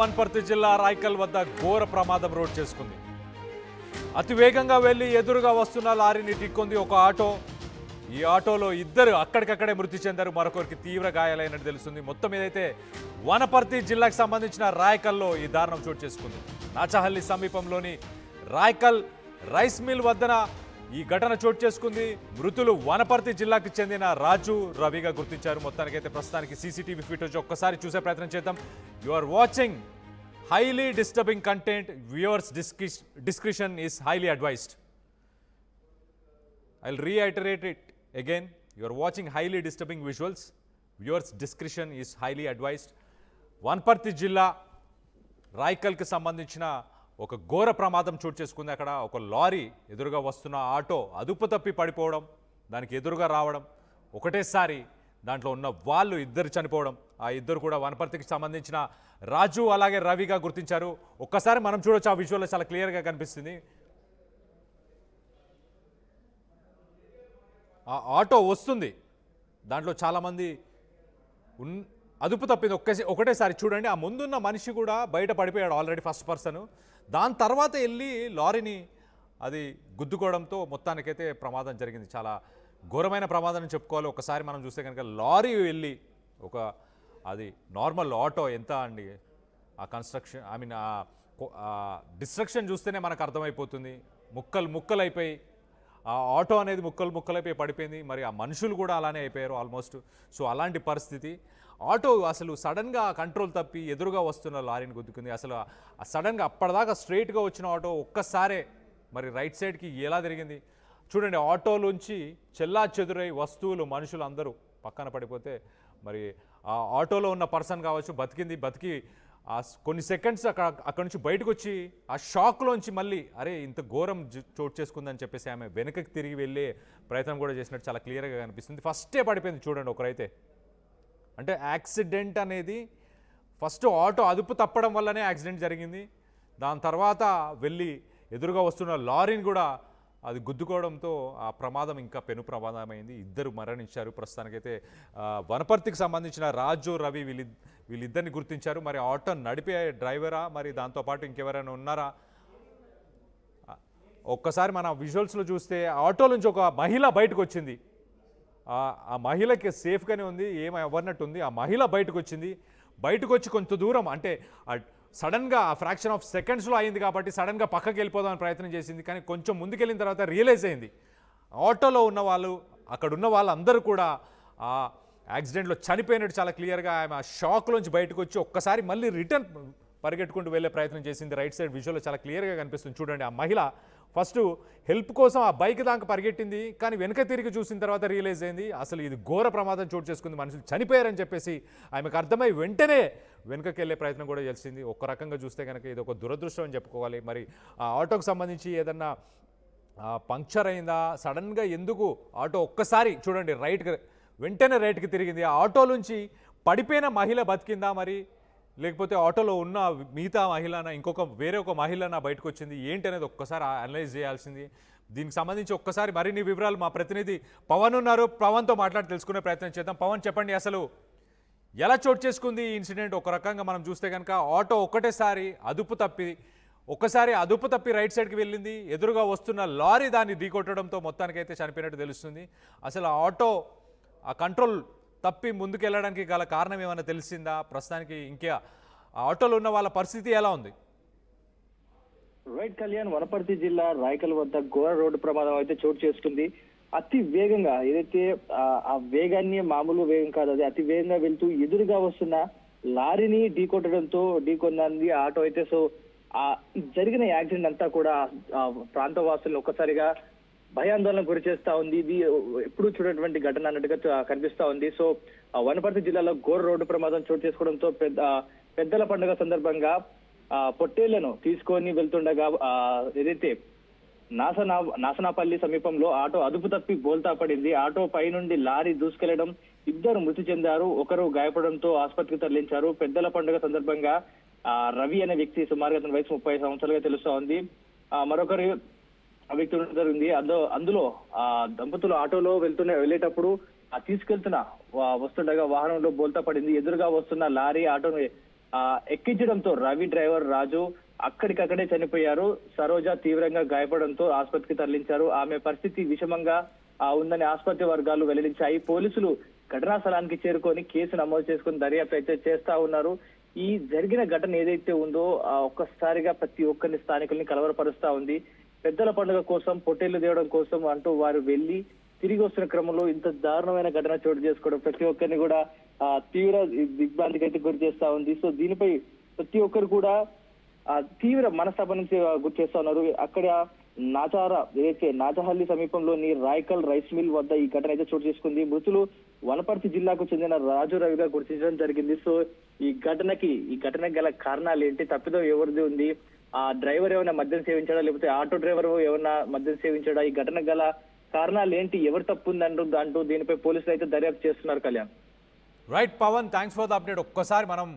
వనపర్తి జిల్లా రాయకల్ వద్ద ఘోర ప్రమాదం రోడ్ చేసుకుంది. అతి వేగంగా వెళ్లి ఎదురుగా వస్తున్న లారీని ఢీకొంది ఒక ఆటో. ఈ ఆటోలో ఇద్దరు అక్కడికక్కడే మృతి చెందారు, మరొకరికి తీవ్ర గాయాలైనట్టు తెలుస్తుంది. మొత్తం ఏదైతే వనపర్తి జిల్లాకు సంబంధించిన రాయకల్లో ఈ దారుణం చోటు చేసుకుంది. నాచహల్లి సమీపంలోని రాయకల్ రైస్ మిల్ వద్దన ఈ ఘటన చోటు చేసుకుంది. మృతులు వనపర్తి జిల్లాకు చెందిన రాజు, రవిగా గుర్తించారు. మొత్తానికైతే ప్రస్తుతానికి సీసీటీవీ ఫుటేజ్ ఒక్కసారి చూసే ప్రయత్నం చేద్దాం. You are watching highly disturbing content. Viewers discretion is highly advised. I'll reiterate it again. You are watching highly disturbing visuals. Viewers discretion is highly advised. Wanaparthy జిల్లా రాయకల్కి సంబంధించిన ఒక ఘోర ప్రమాదం చోటు చేసుకుంది. అక్కడ ఒక లారీ ఎదురుగా వస్తున్న ఆటో అదుపు తప్పి పడిపోవడం, దానికి ఎదురుగా రావడం, ఒకటేసారి దాంట్లో ఉన్న వాళ్ళు ఇద్దరు చనిపోవడం. ఆ ఇద్దరు కూడా వనపర్తికి సంబంధించిన రాజు అలాగే రవిగా గుర్తించారు. ఒక్కసారి మనం చూడొచ్చు, ఆ విజువల్లో చాలా క్లియర్గా కనిపిస్తుంది. ఆ ఆటో వస్తుంది, దాంట్లో చాలామంది అదుపు తప్పింది. ఒకటేసారి చూడండి, ఆ ముందున్న మనిషి కూడా బయట పడిపోయాడు ఆల్రెడీ, ఫస్ట్ పర్సన్. దాని తర్వాత వెళ్ళి లారీని అది గుద్దుకోవడంతో మొత్తానికైతే ప్రమాదం జరిగింది. చాలా ఘోరమైన ప్రమాదం చెప్పుకోవాలి. ఒకసారి మనం చూస్తే కనుక లారీ వెళ్ళి అది నార్మల్ ఆటో ఎంత అండి, ఆ కన్స్ట్రక్షన్ ఆ డిస్ట్రక్షన్ చూస్తేనే మనకు అర్థమైపోతుంది. ముక్కలు అయిపోయి ఆ ఆటో అనేది ముక్కలైపోయి పడిపోయింది. మరి ఆ మనుషులు కూడా అలానే అయిపోయారు ఆల్మోస్ట్. సో అలాంటి పరిస్థితి. ఆటో అసలు సడన్గా కంట్రోల్ తప్పి ఎదురుగా వస్తున్న లారీని గుద్దుకుంది. అసలు సడన్గా అప్పటిదాకా స్ట్రైట్గా వచ్చిన ఆటో ఒక్కసారే మరి రైట్ సైడ్కి ఎలా తిరిగింది చూడండి. ఆటోలోంచి చెల్లా చెదురై వస్తువులు, మనుషులు అందరూ పక్కన పడిపోతే మరి ఆ ఆటోలో ఉన్న పర్సన్ కావచ్చు బతికి కొన్ని సెకండ్స్ అక్కడ నుంచి బయటకు వచ్చి ఆ షాక్లోంచి మళ్ళీ అరే ఇంత ఘోరం చోటు చేసుకుందని చెప్పేసి ఆమె వెనకకి తిరిగి వెళ్ళే ప్రయత్నం కూడా చేసినట్టు చాలా క్లియర్గా కనిపిస్తుంది. ఫస్టే పడిపోయింది చూడండి ఒకరైతే. అంటే యాక్సిడెంట్ అనేది ఫస్ట్ ఆటో అదుపు తప్పడం వల్లనే యాక్సిడెంట్ జరిగింది. దాని తర్వాత వెళ్ళి ఎదురుగా వస్తున్న లారీని కూడా అది గుద్దుకోవడంతో ఆ ప్రమాదం ఇంకా పెను ప్రమాదమైంది. ఇద్దరు మరణించారు. ప్రస్తుతానికైతే వనపర్తికి సంబంధించిన రాజు, రవి వీళ్ళిద్దరిని గుర్తించారు. మరి ఆటో నడిపే డ్రైవరా, మరి దాంతోపాటు ఇంకెవరైనా ఉన్నారా? ఒక్కసారి మన విజువల్స్లో చూస్తే ఆటో నుంచి ఒక మహిళ బయటకు వచ్చింది. ఆ మహిళకి సేఫ్గానే ఉంది, ఏమవ్వనట్టు ఉంది. ఆ మహిళ బయటకు వచ్చి కొంత దూరం, అంటే సడన్గా ఆ ఫ్రాక్షన్ ఆఫ్ సెకండ్స్లో అయింది కాబట్టి సడన్గా పక్కకి వెళ్ళిపోదామని ప్రయత్నం చేసింది. కానీ కొంచెం ముందుకెళ్ళిన తర్వాత రియలైజ్ అయింది ఆటోలో ఉన్న వాళ్ళు, అక్కడ ఉన్న వాళ్ళందరూ కూడా ఆ యాక్సిడెంట్లో చనిపోయినట్టు చాలా క్లియర్గా ఆమె ఆ షాక్లోంచి బయటకు వచ్చి ఒక్కసారి మళ్ళీ రిటర్న్ పరిగెట్టుకుంటూ వెళ్ళే ప్రయత్నం చేసింది. రైట్ సైడ్ విజువల్లో చాలా క్లియర్గా కనిపిస్తుంది చూడండి. ఆ మహిళ ఫస్ట్ హెల్ప్ కోసం ఆ బైక్ దాకా పరిగెట్టింది, కానీ వెనక తిరిగి చూసిన తర్వాత రియలైజ్ అయింది అసలు ఇది ఘోర ప్రమాదం చోటు చేసుకుంది, మనుషులు చనిపోయారని చెప్పేసి ఆమెకు అర్థమై వెంటనే వెనుకకి వెళ్ళే ప్రయత్నం కూడా చేసింది. ఒక రకంగా చూస్తే కనుక ఇది ఒక దురదృష్టం అని చెప్పుకోవాలి. మరి ఆ ఆటోకు సంబంధించి ఏదన్నా పంక్చర్ అయిందా, సడన్గా ఎందుకు ఆటో ఒక్కసారి చూడండి వెంటనే రైట్కి తిరిగింది. ఆ ఆటో నుంచి పడిపోయిన మహిళ బతికిందా మరి, లేకపోతే ఆటోలో ఉన్న మిగతా మహిళన వేరే ఒక మహిళన బయటకు వచ్చింది ఏంటి అనేది ఒక్కసారి అనలైజ్ చేయాల్సింది. దీనికి సంబంధించి ఒక్కసారి మరిన్ని వివరాలు మా ప్రతినిధి పవన్ ఉన్నారు, పవన్తో మాట్లాడి తెలుసుకునే ప్రయత్నం చేద్దాం. పవన్, చెప్పండి అసలు ఎలా చోటు చేసుకుంది ఈ ఇన్సిడెంట్? ఒక రకంగా మనం చూస్తే కనుక ఆటో ఒక్కటేసారి అదుపు తప్పి రైట్ సైడ్కి వెళ్ళింది. ఎదురుగా వస్తున్న లారీ దాన్ని ఢీకొట్టడంతో మొత్తానికైతే చనిపోయినట్టు తెలుస్తుంది. అసలు ఆటో ఆ కంట్రోల్ తప్పి ముందుకెళ్ళడానికి గల కారణం ఏమైనా తెలిసిందా? ప్రస్తుతానికి ఇంకా ఆటోలో ఉన్న వాళ్ళ పరిస్థితి ఎలా ఉంది? రైట్ కళ్యాణ్, వనపర్తి జిల్లా రాయకల్ వద్ద ఘోర రోడ్డు ప్రమాదం అయితే చోటు చేసుకుంది. అతి వేగంగా ఏదైతే ఆ వేగాన్ని మామూలు వేగం కాదు, అది అతి వేగంగా వెళ్తూ ఎదురుగా వస్తున్న లారీని ఢీకొన్నది ఆటో అయితే. సో ఆ జరిగిన యాక్సిడెంట్ అంతా కూడా ప్రాంత వాసులను ఒక్కసారిగా భయాందోళన గురి చేస్తా ఉంది. ఇది ఎప్పుడు చూడటువంటి ఘటన అన్నట్టుగా కనిపిస్తా ఉంది. సో వనపర్తి జిల్లాలో ఘోర రోడ్డు ప్రమాదం చోటు చేసుకోవడంతో పెద్దల పండుగ సందర్భంగా పొట్టేళ్లను తీసుకొని వెళ్తుండగా ఏదైతే నాసనాపల్లి సమీపంలో ఆటో అదుపు తప్పి బోల్తా పడింది. ఆటో పై నుండి లారీ దూసుకెళ్లడం, ఇద్దరు మృతి చెందారు, ఒకరు గాయపడంతో ఆసుపత్రికి తరలించారు. పెద్దల పండుగ సందర్భంగా రవి అనే వ్యక్తి, సుమారుగా అతని వయసు 30 సంవత్సరాలుగా తెలుస్తా ఉంది. మరొకరు వ్యక్తి జరిగింది. అందులో దంపతులు ఆటోలో వెళ్ళేటప్పుడు తీసుకెళ్తున్న వస్తుండగా వాహనంలో బోల్తా పడింది. ఎదురుగా వస్తున్న లారీ ఆటోను ఎక్కించడంతో రవి డ్రైవర్ రాజు అక్కడికక్కడే చనిపోయారు. సరోజ తీవ్రంగా గాయపడంతో ఆసుపత్రికి తరలించారు. ఆమె పరిస్థితి విషమంగా ఉందని ఆసుపత్రి వర్గాలు వెల్లడించాయి. పోలీసులు ఘటనా స్థలానికి చేరుకొని కేసు నమోదు చేసుకుని దర్యాప్తు అయితే చేస్తా ఉన్నారు. ఈ జరిగిన ఘటన ఏదైతే ఉందో ఒక్కసారిగా ప్రతి ఒక్కరిని స్థానికుల్ని కలవరపరుస్తా ఉంది. పెద్దల పండుగ కోసం పొట్టేళ్లు తేవడం కోసం అంటూ వారు వెళ్లి తిరిగి వస్తున్న క్రమంలో ఇంత దారుణమైన ఘటన చోటు చేసుకోవడం ప్రతి ఒక్కరిని కూడా తీవ్ర దిగ్భ్రాంతికి అయితే గురి చేస్తా ఉంది. సో దీనిపై ప్రతి ఒక్కరు కూడా తీవ్ర మనస్తాపం నుంచి గురి చేస్తా ఉన్నారు. అక్కడ ఏదైతే నాచహల్లి సమీపంలోని రాయకల్ రైస్ మిల్ వద్ద ఈ ఘటన అయితే చోటు చేసుకుంది. మృతులు వనపర్తి జిల్లాకు చెందిన రాజు రవిగా గుర్తించడం జరిగింది. సో ఈ ఘటనకి గల కారణాలు ఏంటి, తప్పిదం ఎవరిది ఉంది, ఆ డ్రైవర్ ఏమైనా మద్యం సేవించాడా లేకపోతే ఆటో డ్రైవర్ ఏమైనా మద్యం సేవించాడా, ఈ ఘటన గల కారణాలు ఏంటి, ఎవరు తప్పు ఉందంటూ దీనిపై పోలీసులు అయితే దర్యాప్తు చేస్తున్నారు. Kalyan. Right Pavan, thanks for the update. ఒక్కసారి మనం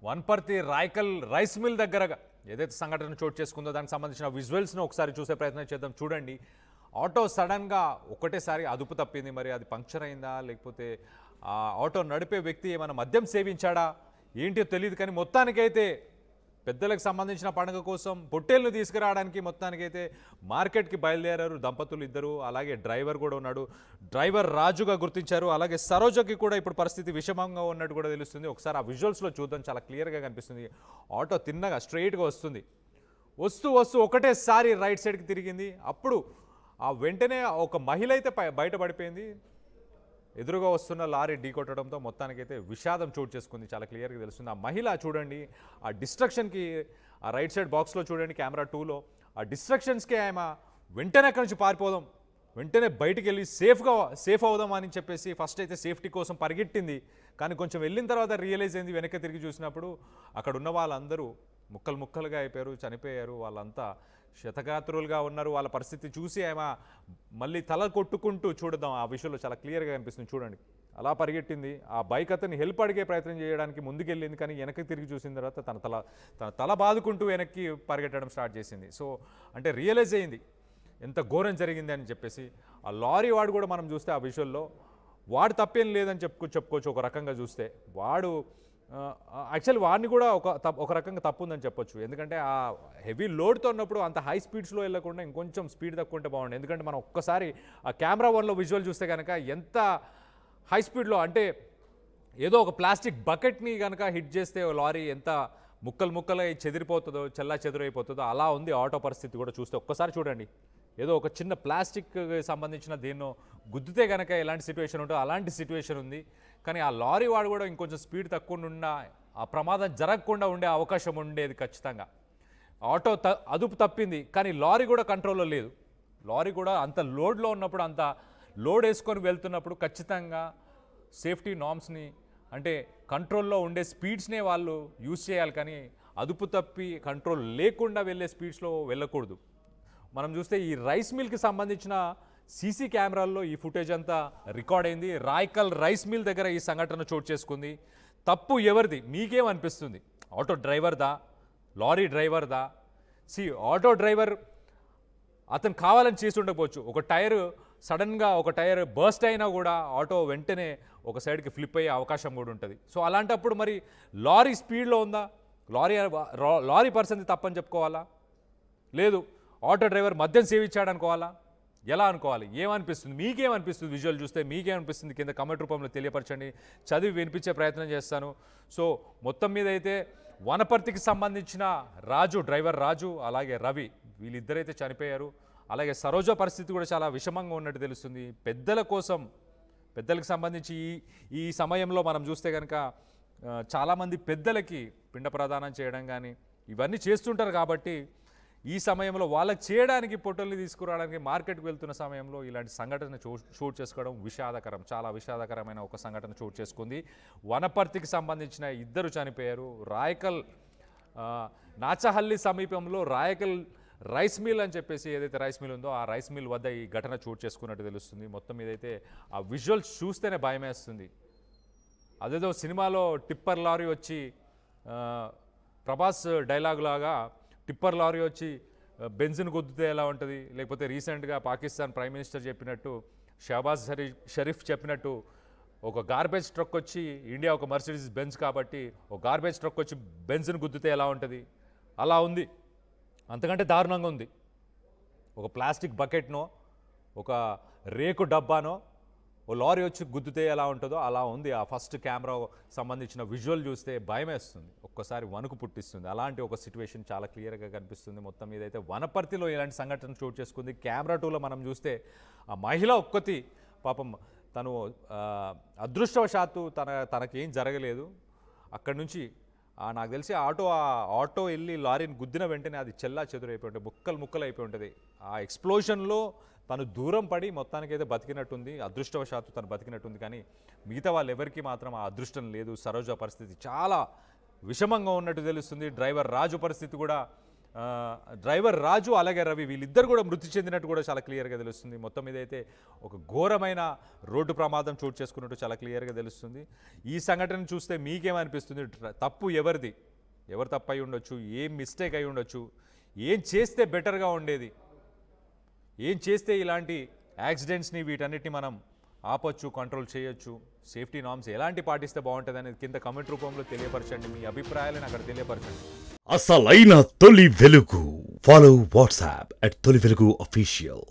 వనపర్తి రాయకల్ రైస్ మిల్ దగ్గర ఏదైతే సంఘటన చోటు చేసుకుందో దానికి సంబంధించిన విజువల్స్ను ఒకసారి చూసే ప్రయత్నం చేద్దాం. చూడండి, ఆటో సడన్గా ఒకటేసారి అదుపు తప్పింది. మరి అది పంక్చర్ అయిందా లేకపోతే ఆ ఆటో నడిపే వ్యక్తి ఏమైనా మద్యం సేవించాడా ఏంటో తెలియదు. కానీ మొత్తానికైతే పెద్దలకు సంబంధించిన పండుగ కోసం పొట్టేళ్లు తీసుకురావడానికి మొత్తానికైతే మార్కెట్కి బయలుదేరారు దంపతులు ఇద్దరు. అలాగే డ్రైవర్ కూడా ఉన్నాడు. డ్రైవర్ రాజుగా గుర్తించారు. అలాగే సరోజకి కూడా ఇప్పుడు పరిస్థితి విషమంగా ఉన్నట్టు కూడా తెలుస్తుంది. ఒకసారి ఆ విజువల్స్లో చూద్దాం, చాలా క్లియర్గా కనిపిస్తుంది. ఆటో తిన్నగా స్ట్రైట్గా వస్తుంది. వస్తూ ఒకటేసారి రైట్ సైడ్కి తిరిగింది. అప్పుడు ఆ వెంటనే ఒక మహిళ అయితే బయట పడిపోయింది. ఎదురుగా వస్తున్న లారీ ఢీకొట్టడంతో మొత్తానికైతే విషాదం చోటు చేసుకుంది. చాలా క్లియర్గా తెలుస్తుంది. ఆ మహిళ చూడండి, ఆ డిస్ట్రక్షన్కి ఆ రైట్ సైడ్ బాక్స్లో చూడండి కెమెరా 2లో ఆ డిస్ట్రక్షన్స్కి ఆమె వెంటనే అక్కడి నుంచి పారిపోదాం, వెంటనే బయటికి వెళ్ళి సేఫ్ అవుదాం అని చెప్పేసి ఫస్ట్ అయితే సేఫ్టీ కోసం పరిగెట్టింది. కానీ కొంచెం వెళ్ళిన తర్వాత రియలైజ్ అయింది. వెనక్కి తిరిగి చూసినప్పుడు అక్కడ ఉన్న వాళ్ళందరూ ముక్కలుగా అయిపోయారు, చనిపోయారు. వాళ్ళంతా శతగాత్రులుగా ఉన్నారు. వాళ్ళ పరిస్థితి చూసి ఆమె మళ్ళీ తల కొట్టుకుంటూ చూడదాం. ఆ విషయంలో చాలా క్లియర్గా కనిపిస్తుంది. చూడండి, అలా పరిగెట్టింది. ఆ బైక్ అతన్ని హెల్ప్ అడిగే ప్రయత్నం చేయడానికి ముందుకెళ్ళింది. కానీ వెనక్కి తిరిగి చూసిన తర్వాత తన తల బాదుకుంటూ వెనక్కి పరిగెట్టడం స్టార్ట్ చేసింది. సో అంటే రియలైజ్ అయింది ఎంత ఘోరం జరిగింది అని చెప్పేసి. ఆ లారీ వాడు కూడా మనం చూస్తే ఆ విషయంలో వాడు తప్పేం లేదని చెప్పుకోవచ్చు. ఒక రకంగా చూస్తే వాడు యాక్చువల్లీ వాడిని కూడా ఒక రకంగా తప్పు ఉందని చెప్పొచ్చు. ఎందుకంటే ఆ హెవీ లోడ్తో ఉన్నప్పుడు అంత హై స్పీడ్స్లో వెళ్ళకుండా ఇంకొంచెం స్పీడ్ తక్కువ ఉంటే బాగుంది. ఎందుకంటే మనం ఒక్కసారి ఆ కెమెరా 1లో విజువల్ చూస్తే కనుక ఎంత హై స్పీడ్లో అంటే ఏదో ఒక ప్లాస్టిక్ బకెట్ని కనుక హిట్ చేస్తే లారీ ఎంత ముక్కలై చెదిరిపోతుందో, చెదరైపోతుందో అలా ఉంది ఆటో పరిస్థితి కూడా చూస్తే. ఒక్కసారి చూడండి, ఏదో ఒక చిన్న ప్లాస్టిక్కి సంబంధించిన దేన్నో గుద్దితే కనుక ఎలాంటి సిచ్యువేషన్ ఉంటుందో అలాంటి సిచ్యువేషన్ ఉంది. కానీ ఆ లారీ వాడు కూడా ఇంకొంచెం స్పీడ్ తక్కువ ఉన్న ఆ ప్రమాదం జరగకుండా ఉండే అవకాశం ఉండేది ఖచ్చితంగా. ఆటో అదుపు తప్పింది, కానీ లారీ కూడా కంట్రోల్లో లేదు. లారీ కూడా అంత లోడ్లో ఉన్నప్పుడు, అంత లోడ్ వేసుకొని వెళ్తున్నప్పుడు ఖచ్చితంగా సేఫ్టీ నార్మ్స్ని అంటే కంట్రోల్లో ఉండే స్పీడ్స్నే వాళ్ళు యూజ్ చేయాలి. కానీ అదుపు తప్పి కంట్రోల్ లేకుండా వెళ్ళే స్పీడ్స్లో వెళ్ళకూడదు. మనం చూస్తే ఈ రైస్ మిల్కి సంబంధించిన సీసీ కెమెరాల్లో ఈ ఫుటేజ్ అంతా రికార్డ్ అయింది. రాయకల్ రైస్ మిల్ దగ్గర ఈ సంఘటన చోటు చేసుకుంది. తప్పు ఎవరిది మీకేమనిపిస్తుంది? ఆటో డ్రైవర్దా, లారీ డ్రైవర్దా? ఆటో డ్రైవర్ అతను కావాలని చేసి ఉండకపోవచ్చు. ఒక టైర్ సడన్గా బర్స్ట్ అయినా కూడా ఆటో వెంటనే ఒక సైడ్కి ఫ్లిప్ అయ్యే అవకాశం కూడా ఉంటుంది. సో అలాంటప్పుడు మరి లారీ స్పీడ్లో ఉందా, లారీ పర్సన్ది తప్పని చెప్పుకోవాలా, లేదు ఆటో డ్రైవర్ మద్యం సేవించాడు అనుకోవాలా, ఎలా అనుకోవాలి? ఏమనిపిస్తుంది? మీకేమనిపిస్తుంది? విజువల్ చూస్తే మీకేమనిపిస్తుంది? కింద కమెంట్ రూపంలో తెలియపరచండి, చదివి వినిపించే ప్రయత్నం చేస్తాను. సో మొత్తం మీద అయితే వనపర్తికి సంబంధించిన డ్రైవర్ రాజు అలాగే రవి వీళ్ళిద్దరైతే చనిపోయారు. అలాగే సరోజ పరిస్థితి కూడా చాలా విషమంగా ఉన్నట్టు తెలుస్తుంది. పెద్దలకు సంబంధించి ఈ సమయంలో మనం చూస్తే కనుక చాలామంది పెద్దలకి పిండ ప్రదానం చేయడం కానీ ఇవన్నీ చేస్తుంటారు. కాబట్టి ఈ సమయంలో వాళ్ళకి చేయడానికి పొట్టల్ని తీసుకురావడానికి మార్కెట్కి వెళ్తున్న సమయంలో ఇలాంటి సంఘటన చోటు చేసుకోవడం విషాదకరం. చాలా విషాదకరమైన ఒక సంఘటన చోటు చేసుకుంది. వనపర్తికి సంబంధించిన ఇద్దరు చనిపోయారు. రాయకల్ నాచహల్లి సమీపంలో రాయకల్ రైస్ మిల్ అని చెప్పేసి ఏదైతే రైస్ మిల్ ఉందో ఆ రైస్ మిల్ వద్ద ఈ ఘటన చోటు చేసుకున్నట్టు తెలుస్తుంది. మొత్తం మీదైతే ఆ విజువల్స్ చూస్తేనే భయమేస్తుంది. అదేదో సినిమాలో టిప్పర్ లారీ వచ్చి ప్రభాస్ డైలాగ్ లాగా టిప్పర్ లారీ వచ్చి బెంజిన్ గుద్దితే ఎలా ఉంటుంది, లేకపోతే రీసెంట్గా పాకిస్తాన్ ప్రైమ్ మినిస్టర్ చెప్పినట్టు షహబాజ్ షరీఫ్ చెప్పినట్టు ఒక గార్బేజ్ ట్రక్ వచ్చి ఇండియా ఒక మర్సిడీస్ బెంజ్ కాబట్టి ఒక గార్బేజ్ ట్రక్ వచ్చి బెంజ్ని గుద్దితే ఎలా ఉంటుంది, అలా ఉంది. అంతకంటే దారుణంగా ఉంది. ఒక ప్లాస్టిక్ బకెట్నో ఒక రేకు డబ్బానో ఓ లారీ వచ్చి గుద్దితే ఎలా ఉంటుందో అలా ఉంది. ఆ ఫస్ట్ కెమెరా సంబంధించిన విజువల్ చూస్తే భయమేస్తుంది, ఒక్కసారి వణుకు పుట్టిస్తుంది. అలాంటి ఒక సిచ్యువేషన్ చాలా క్లియర్గా కనిపిస్తుంది. మొత్తం ఏదైతే వనపర్తిలో ఇలాంటి సంఘటన చోటు చేసుకుంది. కెమెరా టూలో మనం చూస్తే ఆ మహిళ ఒక్కతి పాపం తను అదృష్టవశాత్తు తనకేం జరగలేదు. అక్కడి నుంచి నాకు తెలిసి ఆటో వెళ్ళి లారీని గుద్దిన వెంటనే అది చెల్లా చెదురైపోయి ఉంటుంది, ముక్కలు అయిపోయి ఉంటుంది. ఆ ఎక్స్ప్లోజన్లో తను దూరం పడి మొత్తానికైతే బతికినట్టుంది, అదృష్టవశాత్తు తను బతికినట్టుంది. కానీ మిగతా వాళ్ళు ఎవరికి మాత్రం ఆ అదృష్టం లేదు. సరోజ పరిస్థితి చాలా విషమంగా ఉన్నట్టు తెలుస్తుంది. డ్రైవర్ రాజు పరిస్థితి కూడా, డ్రైవర్ రాజు అలాగే రవి వీళ్ళిద్దరు కూడా మృతి చెందినట్టు కూడా చాలా క్లియర్గా తెలుస్తుంది. మొత్తం మీద అయితే ఒక ఘోరమైన రోడ్డు ప్రమాదం చోటు చేసుకున్నట్టు చాలా క్లియర్గా తెలుస్తుంది. ఈ సంఘటన చూస్తే మీకేమనిపిస్తుంది? తప్పు ఎవరిది, ఎవరు తప్పు అయి ఉండొచ్చు, ఏం మిస్టేక్ అయి ఉండొచ్చు, ఏం చేస్తే బెటర్గా ఉండేది, ఏం చేస్తే ఇలాంటి యాక్సిడెంట్స్ని వీటన్నిటిని మనం ఆపొచ్చు, కంట్రోల్ చేయొచ్చు, సేఫ్టీ నార్మ్స్ ఎలాంటి పాటిస్తే బాగుంటుంది అనేది కింద కమెంట్ రూపంలో తెలియపరచండి. మీ అభిప్రాయాలను అక్కడ తెలియపరచండి. అసలైన తొలి వెలుగు. ఫాలో వాట్సాప్ @తొలి వెలుగు official.